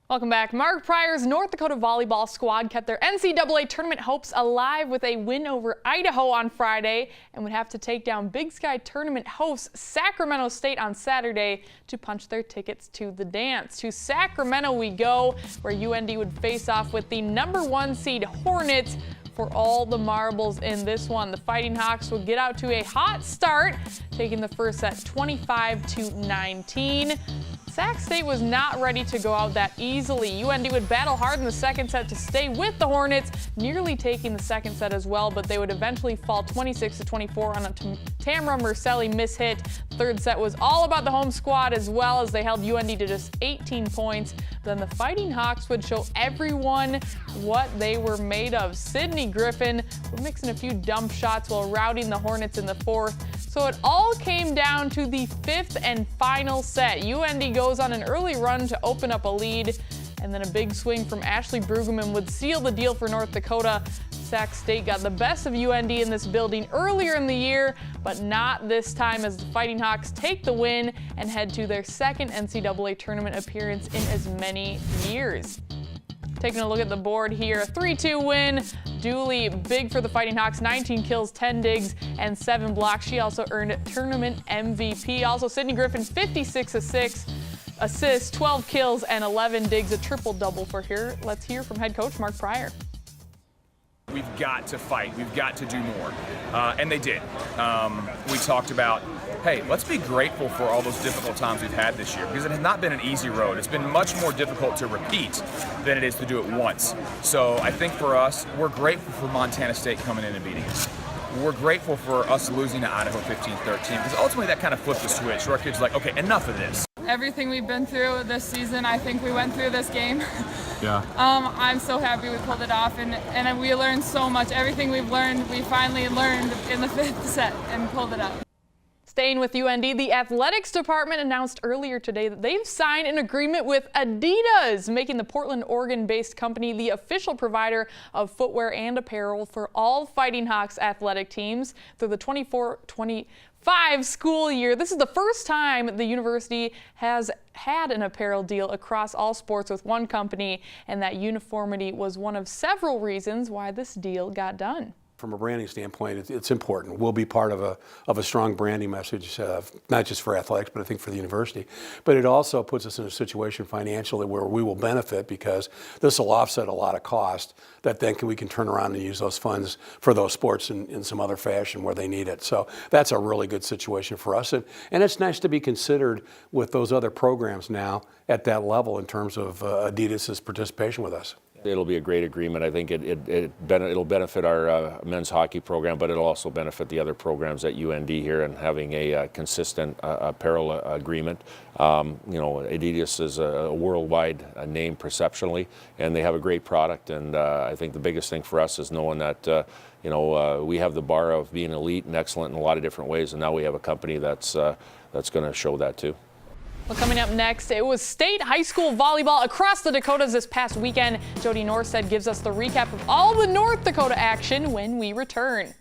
Welcome back. Mark Pryor's North Dakota volleyball squad kept their NCAA tournament hopes alive with a win over Idaho on Friday and would have to take down Big Sky tournament hosts Sacramento State on Saturday to punch their tickets to the dance. To Sacramento we go, where UND would face off with the #1 seed Hornets for all the marbles in this one. The Fighting Hawks would get out to a hot start, taking the first set 25-19. Sac State was not ready to go out that easily. UND would battle hard in the second set to stay with the Hornets, nearly taking the second set as well, but they would eventually fall 26-24 on a Tamara Mercelli mishit. Third set was all about the home squad as well, as they held UND to just 18 points. Then the Fighting Hawks would show everyone what they were made of. Sydney Griffin would mix in a few dump shots while routing the Hornets in the fourth. So it all came down to the fifth and final set. UND goes on an early run to open up a lead, and then a big swing from Ashley Brueggemann would seal the deal for North Dakota. Sac State got the best of UND in this building earlier in the year, but not this time, as the Fighting Hawks take the win and head to their second NCAA tournament appearance in as many years. Taking a look at the board here, a 3-2 win. Duly big for the Fighting Hawks, 19 kills, 10 digs, and 7 blocks. She also earned tournament MVP. Also, Sydney Griffin, 56 assists, 12 kills, and 11 digs, a triple-double for her. Let's hear from head coach Mark Pryor. We've got to fight. We've got to do more. And they did. We talked about, hey, let's be grateful for all those difficult times we've had this year, because it has not been an easy road. It's been much more difficult to repeat than it is to do it once. So I think for us, we're grateful for Montana State coming in and beating us. We're grateful for us losing to Idaho 15-13, because ultimately that kind of flipped the switch. Where our kids are like, okay, enough of this. Everything we've been through this season, I think we went through this game. Yeah. I'm so happy we pulled it off, and we learned so much. Everything we've learned, we finally learned in the fifth set and pulled it out. Staying with UND, the athletics department announced earlier today that they've signed an agreement with Adidas, making the Portland, Oregon-based company the official provider of footwear and apparel for all Fighting Hawks athletic teams through the 24-25 school year. This is the first time the university has had an apparel deal across all sports with one company, and that uniformity was one of several reasons why this deal got done. From a branding standpoint, it's important. We'll be part of a strong branding message, not just for athletics, but I think for the university. But it also puts us in a situation financially where we will benefit, because this will offset a lot of cost that then we can turn around and use those funds for those sports in some other fashion where they need it. So that's a really good situation for us. And it's nice to be considered with those other programs now at that level in terms of Adidas's participation with us. It'll be a great agreement. I think it'll benefit our men's hockey program, but it'll also benefit the other programs at UND here, and having a consistent apparel agreement. You know, Adidas is a worldwide name perceptually, and they have a great product. And I think the biggest thing for us is knowing that you know, we have the bar of being elite and excellent in a lot of different ways, and now we have a company that's going to show that too. Well, coming up next, it was state high school volleyball across the Dakotas this past weekend. Jody Norstead gives us the recap of all the North Dakota action when we return.